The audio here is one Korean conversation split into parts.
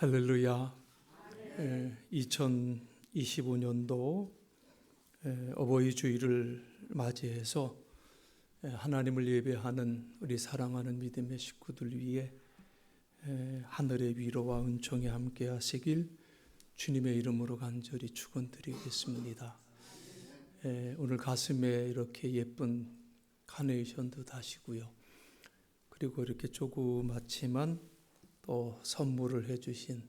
할렐루야. 2025년도 어버이 주일을 맞이해서 하나님을 예배하는 우리 사랑하는 믿음의 식구들 위해 하늘의 위로와 은총이 함께 하시길 주님의 이름으로 간절히 축원드리겠습니다. 오늘 가슴에 이렇게 예쁜 카네이션도 다시고요. 그리고 이렇게 조그맣지만 또 선물을 해주신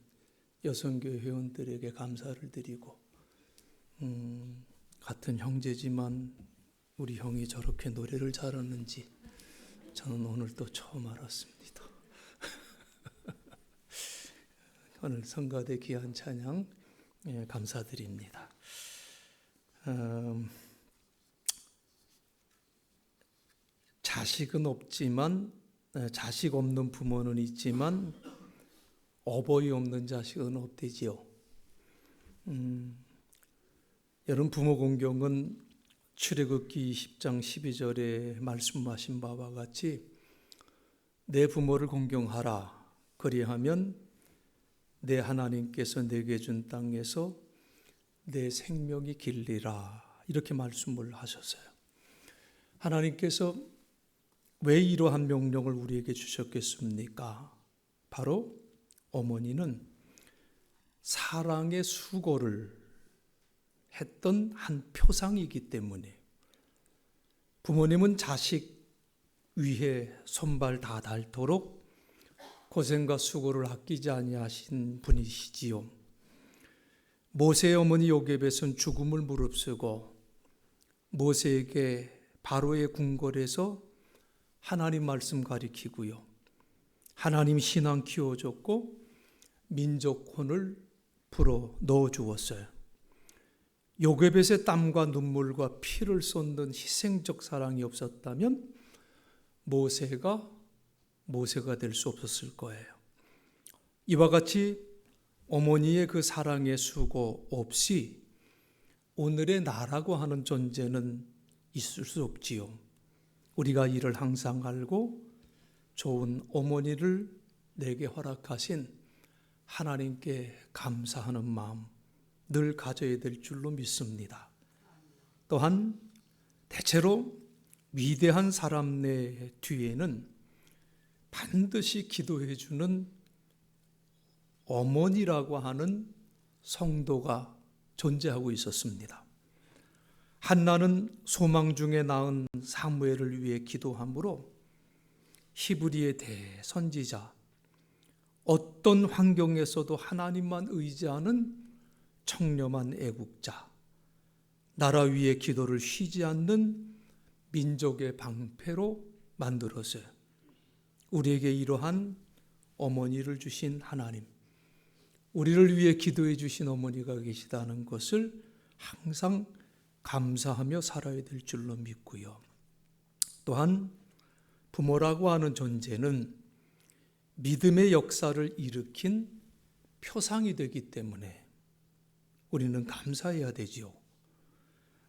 여성교회 회원들에게 감사를 드리고 같은 형제지만 우리 형이 저렇게 노래를 잘하는지 저는 오늘 또 처음 알았습니다. 오늘 성가대 귀한 찬양 감사드립니다. 자식은 없지만 자식 없는 부모는 있지만 어버이 없는 자식은 없대지요. 여러분 부모 공경은 출애굽기 10장 12절에 말씀하신 바와 같이 내 부모를 공경하라. 그리하면 내 하나님께서 내게 준 땅에서 내 생명이 길리라. 이렇게 말씀을 하셨어요. 하나님께서 왜 이러한 명령을 우리에게 주셨겠습니까? 바로 어머니는 사랑의 수고를 했던 한 표상이기 때문에 부모님은 자식 위해 손발 다 닳도록 고생과 수고를 아끼지 아니하신 분이시지요. 모세의 어머니 요게벳은 죽음을 무릅쓰고 모세에게 바로의 궁궐에서 하나님 말씀 가리키고요. 하나님 신앙 키워줬고 민족혼을 불어 넣어주었어요. 요게벳의 땀과 눈물과 피를 쏟는 희생적 사랑이 없었다면 모세가 될 수 없었을 거예요. 이와 같이 어머니의 그 사랑의 수고 없이 오늘의 나라고 하는 존재는 있을 수 없지요. 우리가 이를 항상 알고 좋은 어머니를 내게 허락하신 하나님께 감사하는 마음 늘 가져야 될 줄로 믿습니다. 또한 대체로 위대한 사람 내 뒤에는 반드시 기도해 주는 어머니라고 하는 성도가 존재하고 있었습니다. 한나는 소망 중에 낳은 사무엘을 위해 기도함으로 히브리의 대선지자, 어떤 환경에서도 하나님만 의지하는 청렴한 애국자, 나라 위에 기도를 쉬지 않는 민족의 방패로 만들었어요. 우리에게 이러한 어머니를 주신 하나님, 우리를 위해 기도해 주신 어머니가 계시다는 것을 항상 감사하며 살아야 될 줄로 믿고요. 또한 부모라고 하는 존재는 믿음의 역사를 일으킨 표상이 되기 때문에 우리는 감사해야 되지요.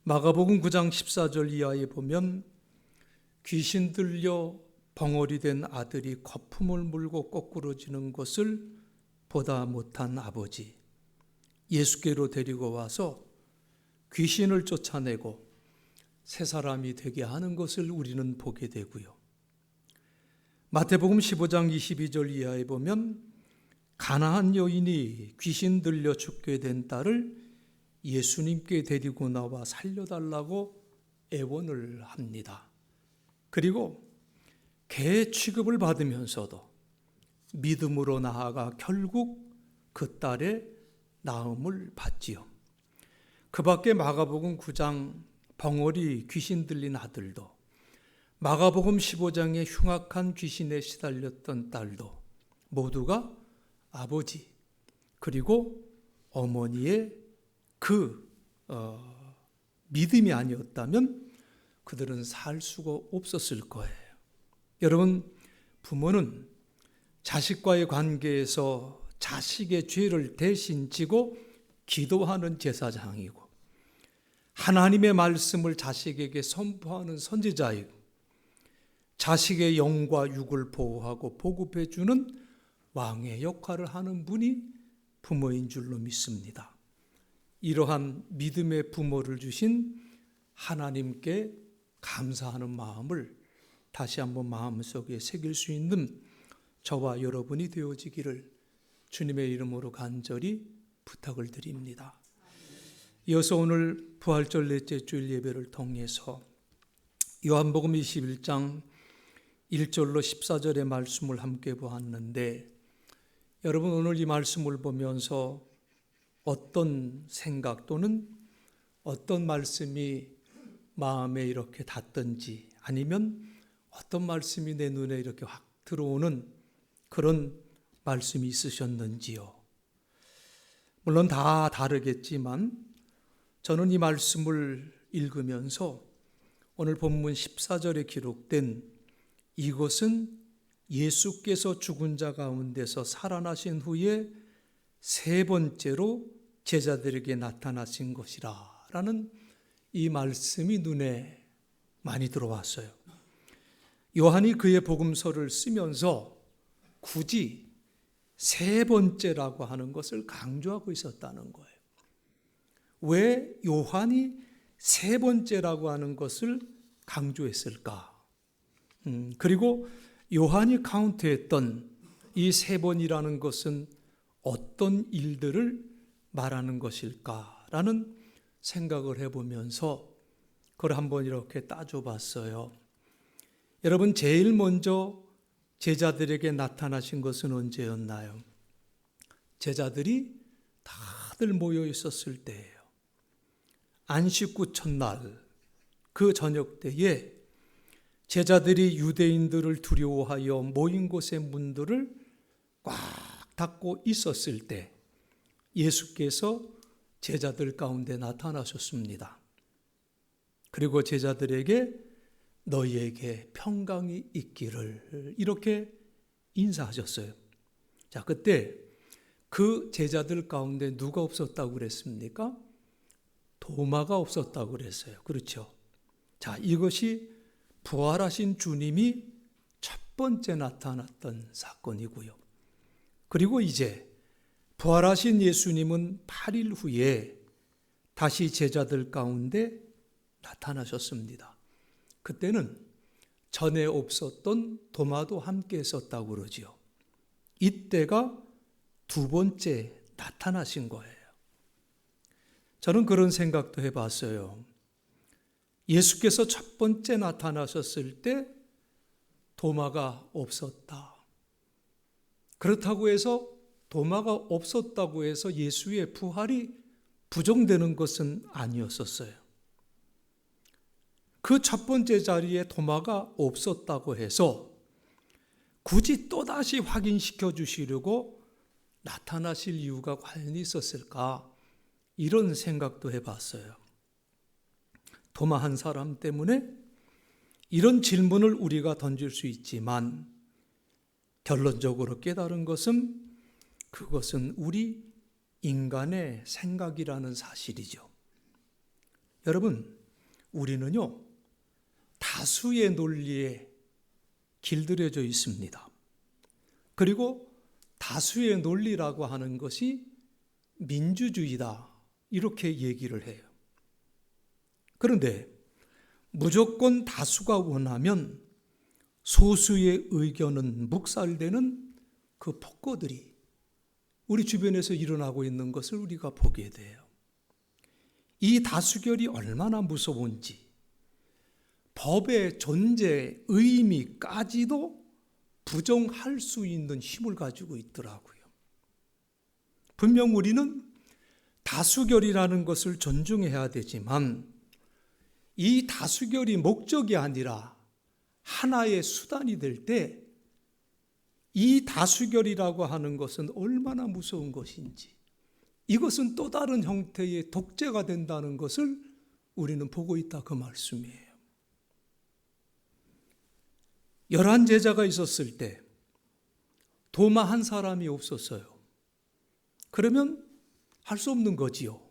마가복음 9장 14절 이하에 보면 귀신 들려 벙어리 된 아들이 거품을 물고 거꾸러지는 것을 보다 못한 아버지, 예수께로 데리고 와서 귀신을 쫓아내고 새 사람이 되게 하는 것을 우리는 보게 되고요. 마태복음 15장 22절 이하에 보면 가나안 여인이 귀신 들려 죽게 된 딸을 예수님께 데리고 나와 살려달라고 애원을 합니다. 그리고 개 취급을 받으면서도 믿음으로 나아가 결국 그 딸의 나음을 받지요. 그 밖에 마가복음 9장 벙어리 귀신 들린 아들도, 마가복음 15장의 흉악한 귀신에 시달렸던 딸도 모두가 아버지 그리고 어머니의 믿음이 아니었다면 그들은 살 수가 없었을 거예요. 여러분, 부모는 자식과의 관계에서 자식의 죄를 대신 지고 기도하는 제사장이고 하나님의 말씀을 자식에게 선포하는 선지자이고 자식의 영과 육을 보호하고 보급해 주는 왕의 역할을 하는 분이 부모인 줄로 믿습니다. 이러한 믿음의 부모를 주신 하나님께 감사하는 마음을 다시 한번 마음속에 새길 수 있는 저와 여러분이 되어지기를 주님의 이름으로 간절히 부탁을 드립니다. 이어서 오늘 부활절 넷째 주일 예배를 통해서 요한복음 21장 1절로 14절의 말씀을 함께 보았는데, 여러분 오늘 이 말씀을 보면서 어떤 생각 또는 어떤 말씀이 마음에 이렇게 닿든지, 아니면 어떤 말씀이 내 눈에 이렇게 확 들어오는 그런 말씀이 있으셨는지요? 물론 다 다르겠지만 저는 이 말씀을 읽으면서 오늘 본문 14절에 기록된 이것은 예수께서 죽은 자 가운데서 살아나신 후에 세 번째로 제자들에게 나타나신 것이라 라는 이 말씀이 눈에 많이 들어왔어요. 요한이 그의 복음서를 쓰면서 굳이 세 번째라고 하는 것을 강조하고 있었다는 거예요. 왜 요한이 세 번째라고 하는 것을 강조했을까? 그리고 요한이 카운트했던 이 세 번이라는 것은 어떤 일들을 말하는 것일까라는 생각을 해보면서 그걸 한번 이렇게 따져봤어요. 여러분, 제일 먼저 제자들에게 나타나신 것은 언제였나요? 제자들이 다들 모여 있었을 때예요. 안식구 첫날 그 저녁 때에 제자들이 유대인들을 두려워하여 모인 곳의 문들을 꽉 닫고 있었을 때 예수께서 제자들 가운데 나타나셨습니다. 그리고 제자들에게 너희에게 평강이 있기를 이렇게 인사하셨어요. 자, 그때 그 제자들 가운데 누가 없었다고 그랬습니까? 도마가 없었다고 그랬어요. 그렇죠? 자, 이것이 부활하신 주님이 첫 번째 나타났던 사건이고요. 그리고 이제 부활하신 예수님은 8일 후에 다시 제자들 가운데 나타나셨습니다. 그때는 전에 없었던 도마도 함께 있었다고 그러지요. 이때가 두 번째 나타나신 거예요. 저는 그런 생각도 해봤어요. 예수께서 첫 번째 나타나셨을 때 도마가 없었다. 그렇다고 해서 도마가 없었다고 해서 예수의 부활이 부정되는 것은 아니었었어요. 그 첫 번째 자리에 도마가 없었다고 해서 굳이 또다시 확인시켜 주시려고 나타나실 이유가 과연 있었을까? 이런 생각도 해봤어요. 도마 한 사람 때문에 이런 질문을 우리가 던질 수 있지만 결론적으로 깨달은 것은 그것은 우리 인간의 생각이라는 사실이죠. 여러분, 우리는요, 다수의 논리에 길들여져 있습니다. 그리고 다수의 논리라고 하는 것이 민주주의다, 이렇게 얘기를 해요. 그런데 무조건 다수가 원하면 소수의 의견은 묵살되는 그 폭거들이 우리 주변에서 일어나고 있는 것을 우리가 보게 돼요. 이 다수결이 얼마나 무서운지, 법의 존재 의미까지도 부정할 수 있는 힘을 가지고 있더라고요. 분명 우리는 다수결이라는 것을 존중해야 되지만 이 다수결이 목적이 아니라 하나의 수단이 될 때 이 다수결이라고 하는 것은 얼마나 무서운 것인지, 이것은 또 다른 형태의 독재가 된다는 것을 우리는 보고 있다, 그 말씀이에요. 11 제자가 있었을 때 도마 한 사람이 없었어요. 그러면 할 수 없는 거지요.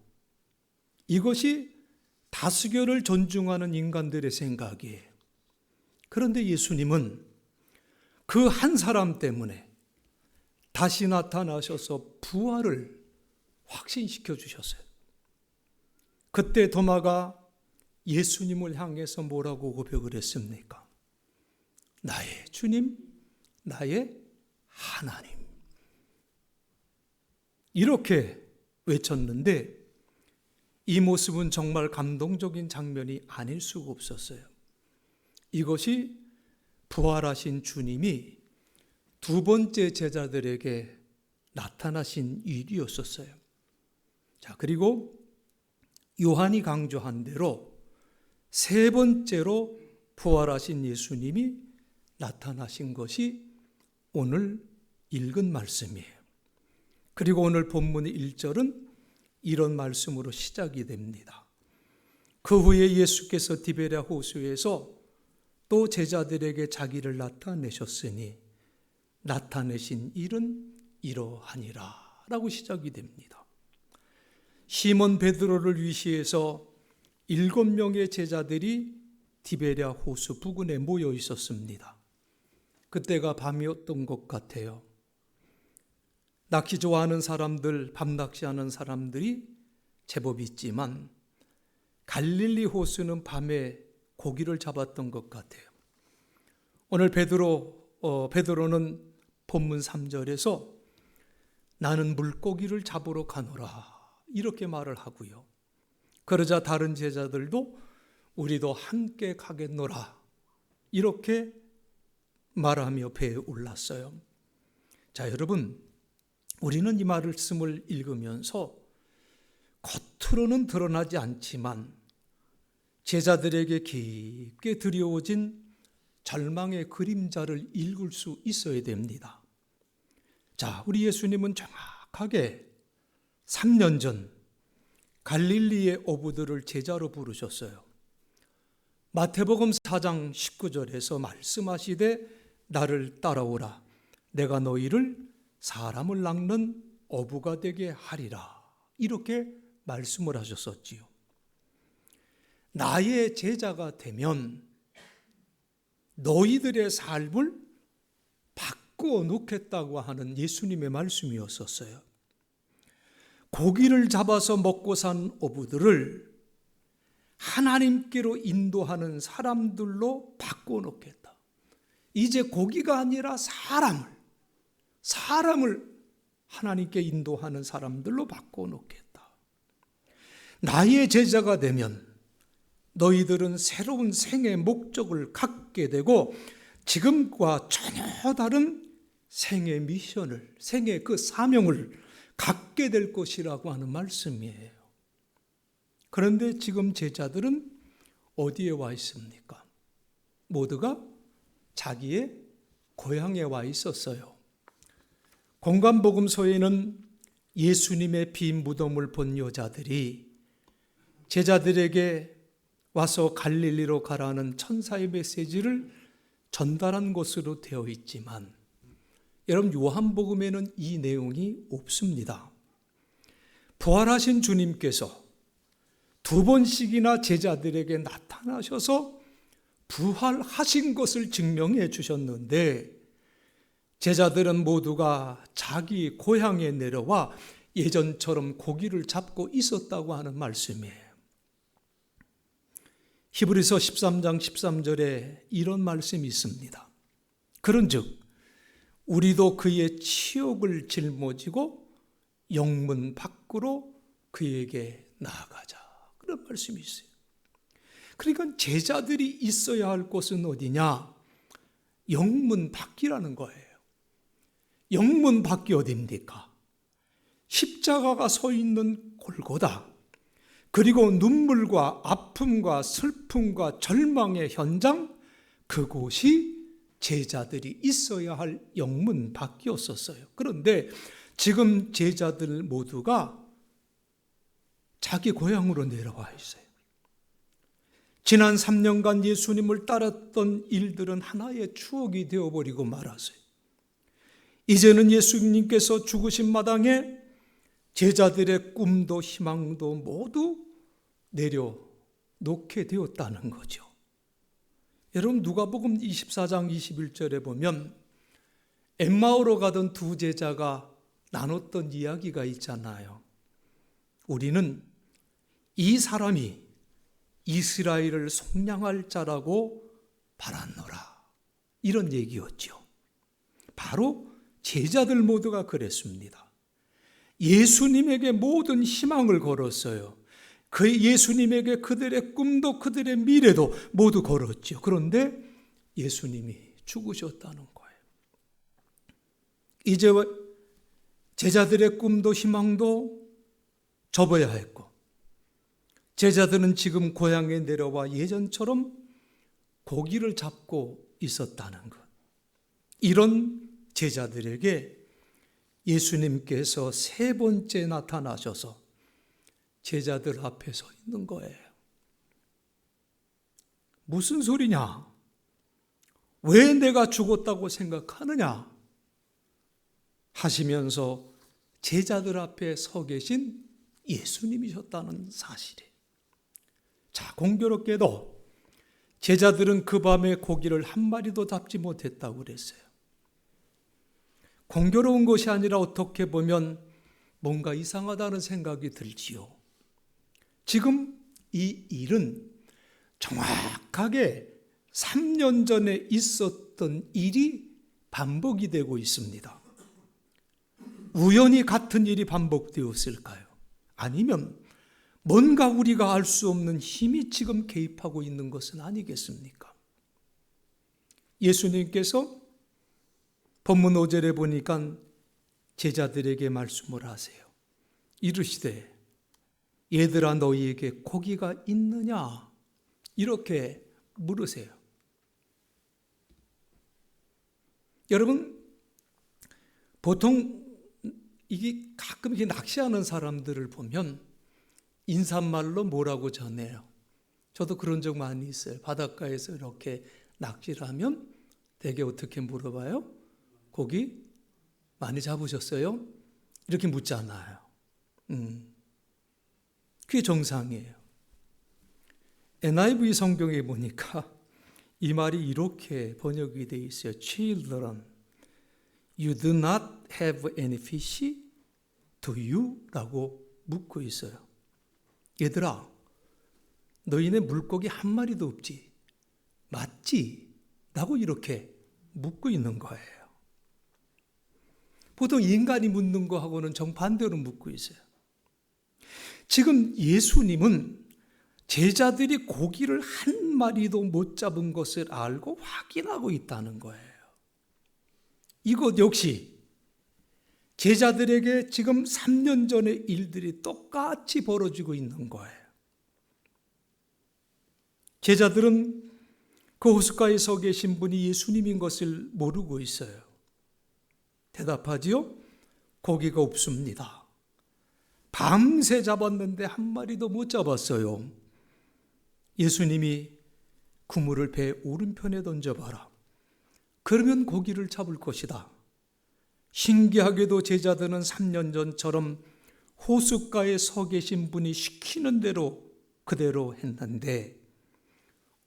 이것이 다수결을 존중하는 인간들의 생각이에요. 그런데 예수님은 그 한 사람 때문에 다시 나타나셔서 부활을 확신시켜 주셨어요. 그때 도마가 예수님을 향해서 뭐라고 고백을 했습니까? 나의 주님, 나의 하나님. 이렇게 외쳤는데 이 모습은 정말 감동적인 장면이 아닐 수가 없었어요. 이것이 부활하신 주님이 두 번째 제자들에게 나타나신 일이었었어요. 자, 그리고 요한이 강조한 대로 세 번째로 부활하신 예수님이 나타나신 것이 오늘 읽은 말씀이에요. 그리고 오늘 본문 1절은 이런 말씀으로 시작이 됩니다. 그 후에 예수께서 디베랴 호수에서 또 제자들에게 자기를 나타내셨으니 나타내신 일은 이러하니라 라고 시작이 됩니다. 시몬 베드로를 위시해서 7명의 제자들이 디베랴 호수 부근에 모여 있었습니다. 그때가 밤이었던 것 같아요. 낚시 좋아하는 사람들, 밤낚시하는 사람들이 제법 있지만 갈릴리 호수는 밤에 고기를 잡았던 것 같아요. 오늘 베드로는 본문 3절에서 나는 물고기를 잡으러 가노라 이렇게 말을 하고요. 그러자 다른 제자들도 우리도 함께 가겠노라 이렇게 말하며 배에 올랐어요. 자, 여러분, 우리는 이 말씀을 읽으면서 겉으로는 드러나지 않지만 제자들에게 깊게 드리워진 절망의 그림자를 읽을 수 있어야 됩니다. 자, 우리 예수님은 정확하게 3년 전 갈릴리의 어부들을 제자로 부르셨어요. 마태복음 4장 19절에서 말씀하시되 나를 따라오라. 내가 너희를 사람을 낚는 어부가 되게 하리라. 이렇게 말씀을 하셨었지요. 나의 제자가 되면 너희들의 삶을 바꾸어 놓겠다고 하는 예수님의 말씀이었었어요. 고기를 잡아서 먹고 산 어부들을 하나님께로 인도하는 사람들로 바꾸어 놓겠다. 이제 고기가 아니라 사람을 하나님께 인도하는 사람들로 바꾸어 놓겠다. 나의 제자가 되면 너희들은 새로운 생의 목적을 갖게 되고 지금과 전혀 다른 생의 미션을, 생의 그 사명을 갖게 될 것이라고 하는 말씀이에요. 그런데 지금 제자들은 어디에 와 있습니까? 모두가 자기의 고향에 와 있었어요. 공관복음서에는 예수님의 빈 무덤을 본 여자들이 제자들에게 와서 갈릴리로 가라는 천사의 메시지를 전달한 것으로 되어 있지만 여러분, 요한복음에는 이 내용이 없습니다. 부활하신 주님께서 두 번씩이나 제자들에게 나타나셔서 부활하신 것을 증명해 주셨는데 제자들은 모두가 자기 고향에 내려와 예전처럼 고기를 잡고 있었다고 하는 말씀이에요. 히브리서 13장 13절에 이런 말씀이 있습니다. 그런즉 우리도 그의 치욕을 짊어지고 영문 밖으로 그에게 나아가자. 그런 말씀이 있어요. 그러니까 제자들이 있어야 할 곳은 어디냐? 영문 밖이라는 거예요. 영문 밖이 어디입니까? 십자가가 서 있는 골고다. 그리고 눈물과 아픔과 슬픔과 절망의 현장, 그곳이 제자들이 있어야 할 영문 밖이었었어요. 그런데 지금 제자들 모두가 자기 고향으로 내려와 있어요. 지난 3년간 예수님을 따랐던 일들은 하나의 추억이 되어버리고 말았어요. 이제는 예수님께서 죽으신 마당에 제자들의 꿈도 희망도 모두 내려놓게 되었다는 거죠. 여러분, 누가복음 24장 21절에 보면 엠마오로 가던 두 제자가 나눴던 이야기가 있잖아요. 우리는 이 사람이 이스라엘을 속량할 자라고 바랐노라. 이런 얘기였죠. 바로 제자들 모두가 그랬습니다. 예수님에게 모든 희망을 걸었어요. 그 예수님에게 그들의 꿈도 그들의 미래도 모두 걸었죠. 그런데 예수님이 죽으셨다는 거예요. 이제 제자들의 꿈도 희망도 접어야 했고, 제자들은 지금 고향에 내려와 예전처럼 고기를 잡고 있었다는 것. 이런 제자들에게 예수님께서 세 번째 나타나셔서 제자들 앞에 서 있는 거예요. 무슨 소리냐? 왜 내가 죽었다고 생각하느냐? 하시면서 제자들 앞에 서 계신 예수님이셨다는 사실이에요. 자, 공교롭게도 제자들은 그 밤에 고기를 한 마리도 잡지 못했다고 그랬어요. 공교로운 것이 아니라 어떻게 보면 뭔가 이상하다는 생각이 들지요. 지금 이 일은 정확하게 3년 전에 있었던 일이 반복이 되고 있습니다. 우연히 같은 일이 반복되었을까요? 아니면 뭔가 우리가 알 수 없는 힘이 지금 개입하고 있는 것은 아니겠습니까? 예수님께서 본문 5절에 보니까 제자들에게 말씀을 하세요. 이르시되 얘들아 너희에게 고기가 있느냐? 이렇게 물으세요. 여러분, 보통 이게 가끔 이렇게 낚시하는 사람들을 보면 인사말로 뭐라고 전해요. 저도 그런 적 많이 있어요. 바닷가에서 이렇게 낚시를 하면 되게 어떻게 물어봐요? 고기 많이 잡으셨어요? 이렇게 묻잖아요. 그게 정상이에요. NIV 성경에 보니까 이 말이 이렇게 번역이 되어 있어요. Children, you do not have any fish, do you? 라고 묻고 있어요. 얘들아, 너희네 물고기 한 마리도 없지? 맞지? 라고 이렇게 묻고 있는 거예요. 보통 인간이 묻는 거하고는 정반대로 묻고 있어요. 지금 예수님은 제자들이 고기를 한 마리도 못 잡은 것을 알고 확인하고 있다는 거예요. 이것 역시 제자들에게 지금 3년 전의 일들이 똑같이 벌어지고 있는 거예요. 제자들은 그 호숫가에 서 계신 분이 예수님인 것을 모르고 있어요. 대답하지요? 고기가 없습니다. 밤새 잡았는데 한 마리도 못 잡았어요. 예수님이 그물을 배 오른편에 던져봐라. 그러면 고기를 잡을 것이다. 신기하게도 제자들은 3년 전처럼 호숫가에 서 계신 분이 시키는 대로 그대로 했는데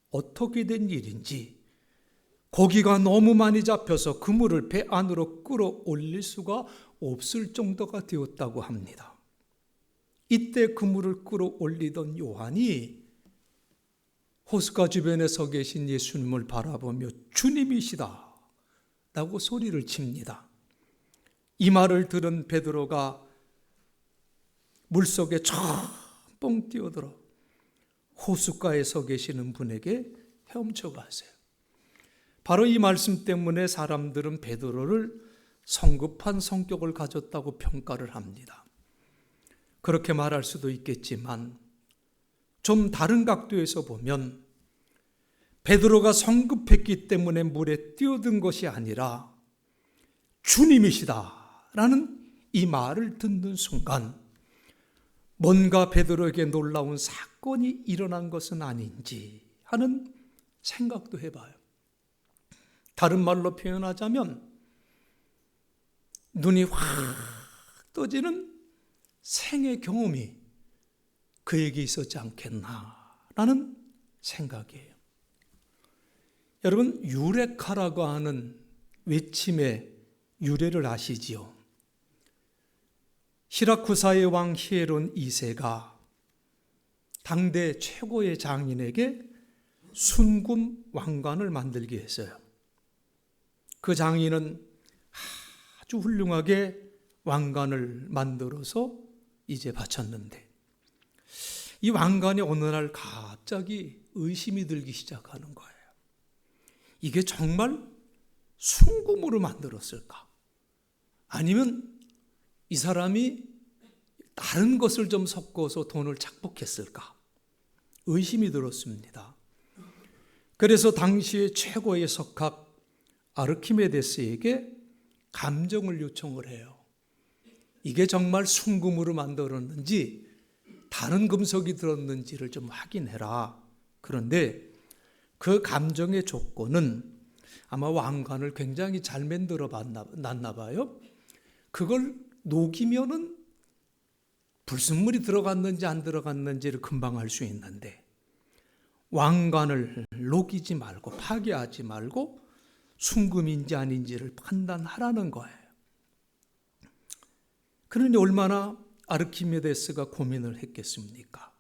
어떻게 된 일인지 고기가 너무 많이 잡혀서 그물을 배 안으로 끌어올릴 수가 없을 정도가 되었다고 합니다. 이때 그물을 끌어올리던 요한이 호숫가 주변에 서 계신 예수님을 바라보며 주님이시다 라고 소리를 칩니다. 이 말을 들은 베드로가 물속에 뻥 뛰어들어 호숫가에 서 계시는 분에게 헤엄쳐갔어요. 바로 이 말씀 때문에 사람들은 베드로를 성급한 성격을 가졌다고 평가를 합니다. 그렇게 말할 수도 있겠지만 좀 다른 각도에서 보면 베드로가 성급했기 때문에 물에 뛰어든 것이 아니라 주님이시다라는 이 말을 듣는 순간 뭔가 베드로에게 놀라운 사건이 일어난 것은 아닌지 하는 생각도 해봐요. 다른 말로 표현하자면 눈이 확 떠지는 생애 경험이 그에게 있었지 않겠나라는 생각이에요. 여러분, 유레카라고 하는 외침의 유래를 아시지요? 시라쿠사의 왕 히에론 2세가 당대 최고의 장인에게 순금 왕관을 만들게 했어요. 그 장인은 아주 훌륭하게 왕관을 만들어서 이제 바쳤는데 이 왕관이 어느 날 갑자기 의심이 들기 시작하는 거예요. 이게 정말 순금으로 만들었을까? 아니면 이 사람이 다른 것을 좀 섞어서 돈을 착복했을까? 의심이 들었습니다. 그래서 당시의 최고의 석학 아르키메데스에게 감정을 요청을 해요. 이게 정말 순금으로 만들었는지 다른 금속이 들었는지를 좀 확인해라. 그런데 그 감정의 조건은 아마 왕관을 굉장히 잘 만들어 놨나 봐요. 그걸 녹이면은 불순물이 들어갔는지 안 들어갔는지를 금방 알 수 있는데 왕관을 녹이지 말고 파괴하지 말고 순금인지 아닌지를 판단하라는 거예요. 그러니 얼마나 아르키메데스가 고민을 했겠습니까?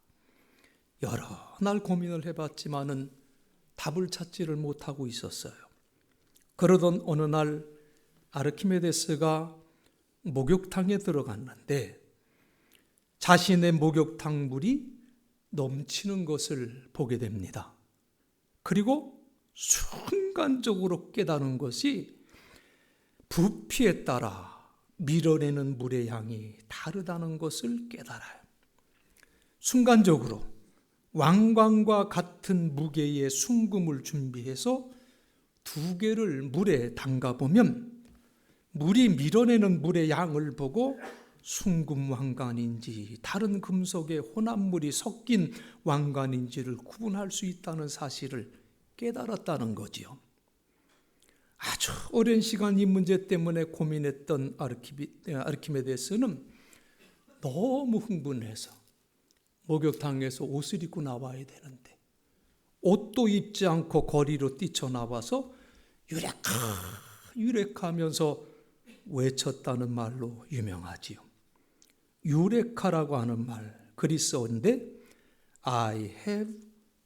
여러 날 고민을 해봤지만은 답을 찾지를 못하고 있었어요. 그러던 어느 날 아르키메데스가 목욕탕에 들어갔는데 자신의 목욕탕 물이 넘치는 것을 보게 됩니다. 그리고 순간적으로 깨달은 것이 부피에 따라 밀어내는 물의 양이 다르다는 것을 깨달아요. 순간적으로 왕관과 같은 무게의 순금을 준비해서 2개를 물에 담가보면 물이 밀어내는 물의 양을 보고 순금 왕관인지 다른 금속의 혼합물이 섞인 왕관인지를 구분할 수 있다는 사실을 깨달았다는 거지요. 아주 오랜 시간 이 문제 때문에 고민했던 아르키메데스는 너무 흥분해서 목욕탕에서 옷을 입고 나와야 되는데 옷도 입지 않고 거리로 뛰쳐나와서 유레카하면서 외쳤다는 말로 유명하지요. 유레카라고 하는 말, 그리스어인데 I have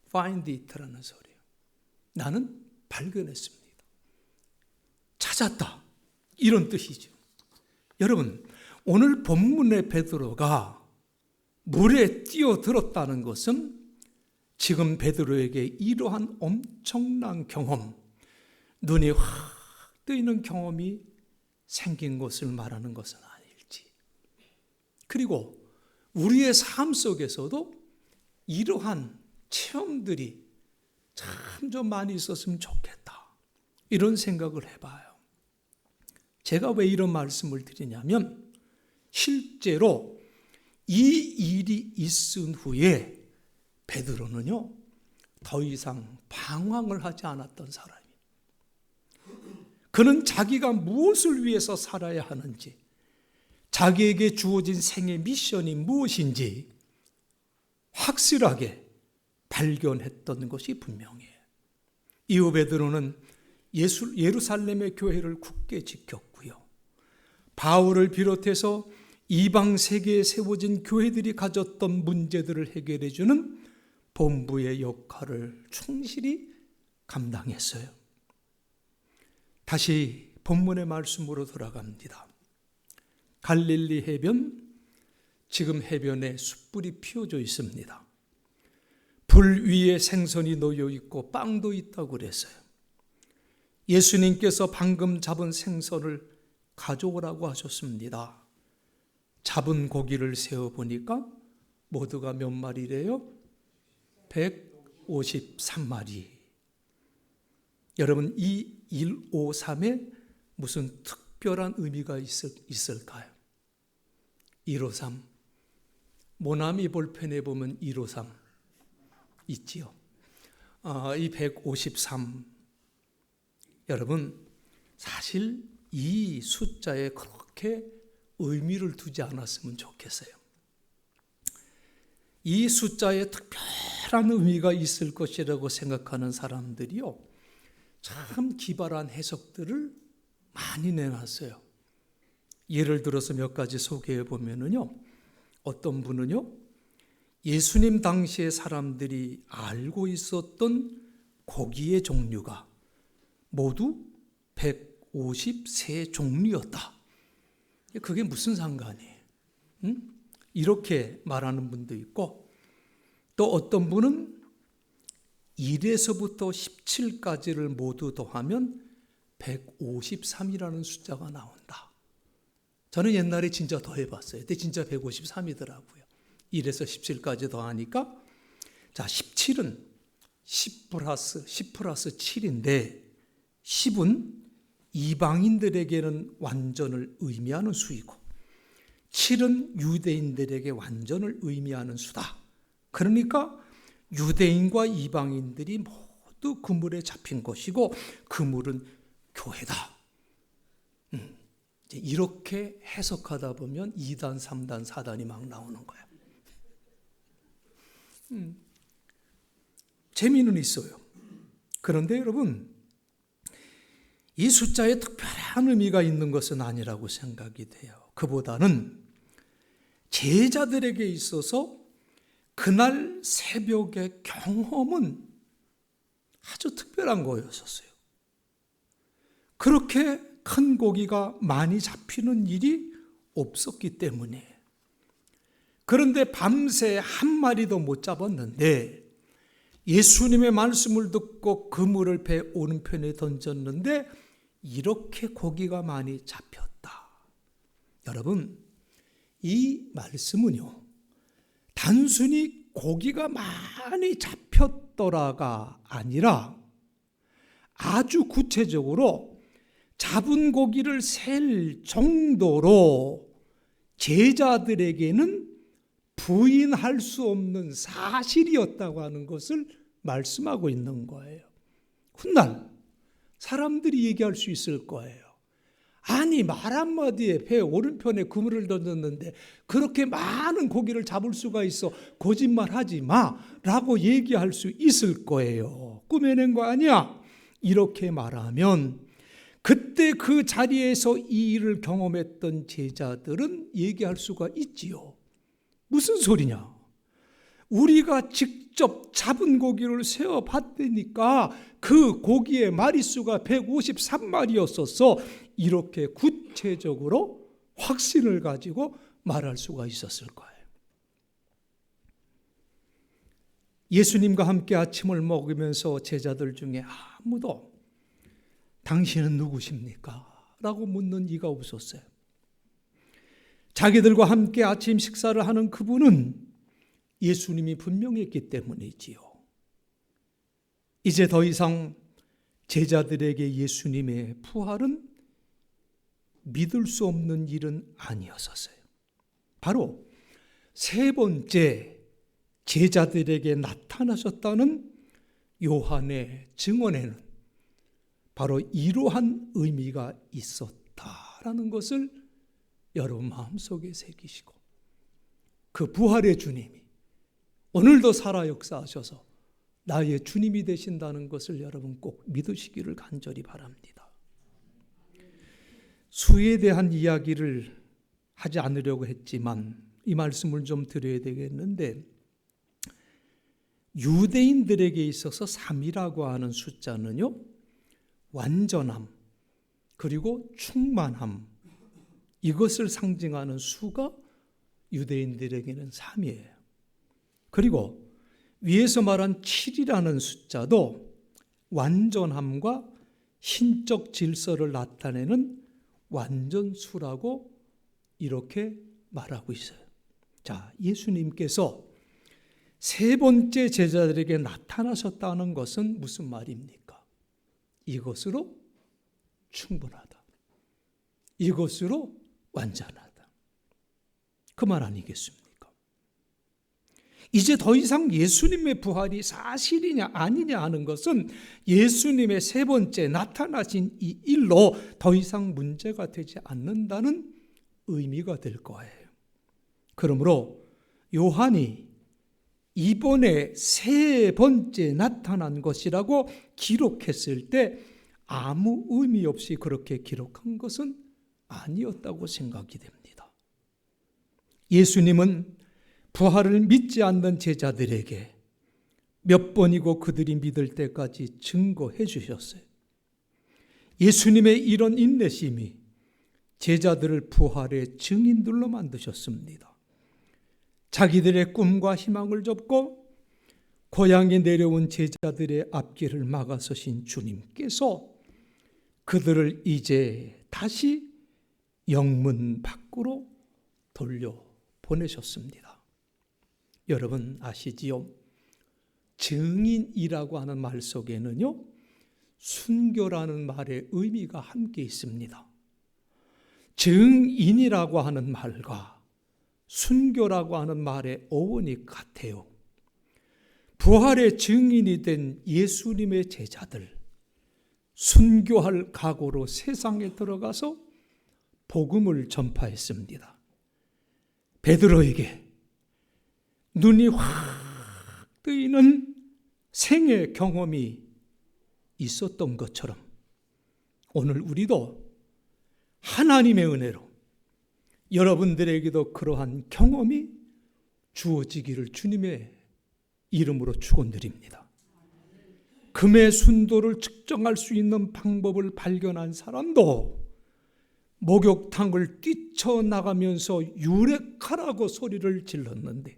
found it라는 소리예요. 나는 발견했습니다. 찾았다. 이런 뜻이죠. 여러분, 오늘 본문의 베드로가 물에 뛰어들었다는 것은 지금 베드로에게 이러한 엄청난 경험, 눈이 확 뜨이는 경험이 생긴 것을 말하는 것은 아닐지. 그리고 우리의 삶 속에서도 이러한 체험들이 참 좀 많이 있었으면 좋겠다. 이런 생각을 해봐요. 제가 왜 이런 말씀을 드리냐면 실제로 이 일이 있은 후에 베드로는요 더 이상 방황을 하지 않았던 사람이에요. 그는 자기가 무엇을 위해서 살아야 하는지, 자기에게 주어진 생의 미션이 무엇인지 확실하게 발견했던 것이 분명해요. 이후 베드로는 예루살렘의 교회를 굳게 지켰고요. 바울을 비롯해서 이방 세계에 세워진 교회들이 가졌던 문제들을 해결해 주는 본부의 역할을 충실히 감당했어요. 다시 본문의 말씀으로 돌아갑니다. 갈릴리 해변, 지금 해변에 숯불이 피워져 있습니다. 불 위에 생선이 놓여 있고 빵도 있다고 그랬어요. 예수님께서 방금 잡은 생선을 가져오라고 하셨습니다. 잡은 고기를 세어보니까 모두가 몇 마리래요? 153마리. 여러분, 이 153에 무슨 특별한 의미가 있을까요? 153. 모나미 볼펜에 보면 153 있지요. 이 153. 여러분, 사실 이 숫자에 그렇게 의미를 두지 않았으면 좋겠어요. 이 숫자에 특별한 의미가 있을 것이라고 생각하는 사람들이요, 참 기발한 해석들을 많이 내놨어요. 예를 들어서 몇 가지 소개해 보면은요, 어떤 분은요, 예수님 당시에 사람들이 알고 있었던 고기의 종류가 모두 153 종류였다. 그게 무슨 상관이에요? 이렇게 말하는 분도 있고, 또 어떤 분은 1에서부터 17까지를 모두 더하면 153이라는 숫자가 나온다. 저는 옛날에 진짜 더해봤어요. 근데 진짜 153이더라고요. 1에서 17까지 더하니까, 자, 17은 10 플러스 7인데 10은 이방인들에게는 완전을 의미하는 수이고 7은 유대인들에게 완전을 의미하는 수다. 그러니까 유대인과 이방인들이 모두 그물에 잡힌 것이고 그물은 교회다. 이렇게 해석하다 보면 2단, 3단, 4단이 막 나오는 거예요. 재미는 있어요. 그런데 여러분, 이 숫자에 특별한 의미가 있는 것은 아니라고 생각이 돼요. 그보다는 제자들에게 있어서 그날 새벽의 경험은 아주 특별한 거였었어요. 그렇게 큰 고기가 많이 잡히는 일이 없었기 때문에. 그런데 밤새 한 마리도 못 잡았는데 예수님의 말씀을 듣고 그물을 배 오른편에 던졌는데 이렇게 고기가 많이 잡혔다. 여러분, 이 말씀은요, 단순히 고기가 많이 잡혔더라가 아니라 아주 구체적으로 잡은 고기를 셀 정도로 제자들에게는 부인할 수 없는 사실이었다고 하는 것을 말씀하고 있는 거예요. 훗날 사람들이 얘기할 수 있을 거예요. 아니, 말 한마디에 배 오른편에 그물을 던졌는데 그렇게 많은 고기를 잡을 수가 있어, 거짓말하지 마 라고 얘기할 수 있을 거예요. 꾸며낸 거 아니야? 이렇게 말하면 그때 그 자리에서 이 일을 경험했던 제자들은 얘기할 수가 있지요. 무슨 소리냐? 우리가 직접 잡은 고기를 세어 봤다니까 그 고기의 마리수가 153마리였었어. 이렇게 구체적으로 확신을 가지고 말할 수가 있었을 거예요. 예수님과 함께 아침을 먹으면서 제자들 중에 아무도 당신은 누구십니까? 라고 묻는 이가 없었어요. 자기들과 함께 아침 식사를 하는 그분은 예수님이 분명했기 때문이지요. 이제 더 이상 제자들에게 예수님의 부활은 믿을 수 없는 일은 아니었었어요. 바로 세 번째 제자들에게 나타나셨다는 요한의 증언에는 바로 이러한 의미가 있었다라는 것을 여러분 마음속에 새기시고, 그 부활의 주님이 오늘도 살아 역사하셔서 나의 주님이 되신다는 것을 여러분 꼭 믿으시기를 간절히 바랍니다. 수에 대한 이야기를 하지 않으려고 했지만 이 말씀을 좀 드려야 되겠는데, 유대인들에게 있어서 3이라고 하는 숫자는요, 완전함 그리고 충만함, 이것을 상징하는 수가 유대인들에게는 3이에요. 그리고 위에서 말한 7이라는 숫자도 완전함과 신적 질서를 나타내는 완전수라고 이렇게 말하고 있어요. 자, 예수님께서 세 번째 제자들에게 나타나셨다는 것은 무슨 말입니까? 이것으로 충분하다. 이것으로 완전하다. 그 말 아니겠습니까? 이제 더 이상 예수님의 부활이 사실이냐 아니냐 하는 것은 예수님의 세 번째 나타나신 이 일로 더 이상 문제가 되지 않는다는 의미가 될 거예요. 그러므로 요한이 이번에 세 번째 나타난 것이라고 기록했을 때 아무 의미 없이 그렇게 기록한 것은 아니었다고 생각이 됩니다. 예수님은 부활을 믿지 않는 제자들에게 몇 번이고 그들이 믿을 때까지 증거해 주셨어요. 예수님의 이런 인내심이 제자들을 부활의 증인들로 만드셨습니다. 자기들의 꿈과 희망을 접고 고향에 내려온 제자들의 앞길을 막아서신 주님께서 그들을 이제 다시 영문 밖으로 돌려보내셨습니다. 여러분 아시지요? 증인이라고 하는 말 속에는요, 순교라는 말의 의미가 함께 있습니다. 증인이라고 하는 말과 순교라고 하는 말의 어원이 같아요. 부활의 증인이 된 예수님의 제자들, 순교할 각오로 세상에 들어가서 복음을 전파했습니다. 베드로에게 눈이 확 뜨이는 생애 경험이 있었던 것처럼 오늘 우리도 하나님의 은혜로 여러분들에게도 그러한 경험이 주어지기를 주님의 이름으로 축원드립니다. 금의 순도를 측정할 수 있는 방법을 발견한 사람도 목욕탕을 뛰쳐나가면서 유레카라고 소리를 질렀는데,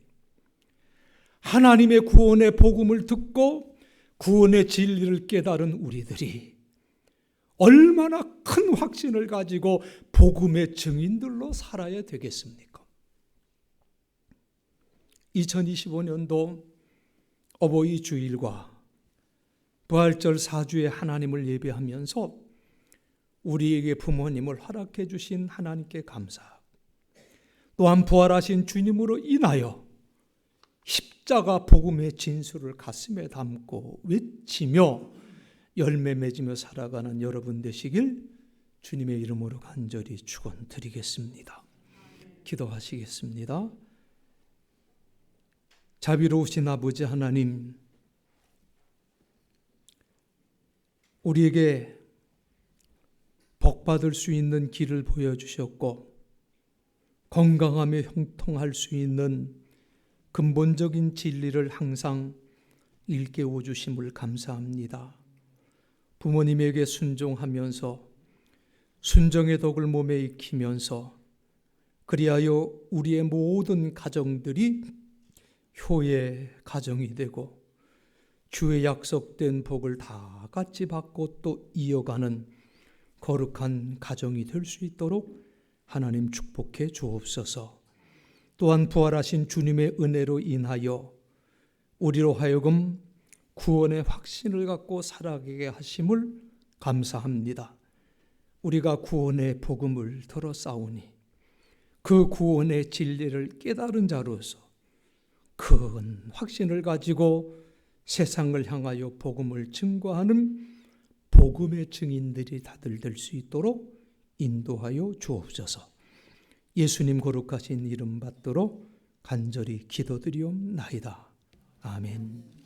하나님의 구원의 복음을 듣고 구원의 진리를 깨달은 우리들이 얼마나 큰 확신을 가지고 복음의 증인들로 살아야 되겠습니까? 2025년도 어버이 주일과 부활절 4주에 하나님을 예배하면서 우리에게 부모님을 허락해 주신 하나님께 감사하고, 또한 부활하신 주님으로 인하여 십자가 복음의 진수를 가슴에 담고 외치며 열매 맺으며 살아가는 여러분 되시길 주님의 이름으로 간절히 축원드리겠습니다. 기도하시겠습니다. 자비로우신 아버지 하나님, 우리에게 복받을 수 있는 길을 보여주셨고 건강하며 형통할 수 있는 근본적인 진리를 항상 일깨워 주심을 감사합니다. 부모님에게 순종하면서 순정의 덕을 몸에 익히면서 그리하여 우리의 모든 가정들이 효의 가정이 되고 주의 약속된 복을 다 같이 받고 또 이어가는 거룩한 가정이 될 수 있도록 하나님 축복해 주옵소서. 또한 부활하신 주님의 은혜로 인하여 우리로 하여금 구원의 확신을 갖고 살아가게 하심을 감사합니다. 우리가 구원의 복음을 들었사오니 그 구원의 진리를 깨달은 자로서 큰 확신을 가지고 세상을 향하여 복음을 증거하는 복음의 증인들이 다들 될 수 있도록 인도하여 주옵소서. 예수님 거룩하신 이름 받들어 간절히 기도드리옵나이다. 아멘.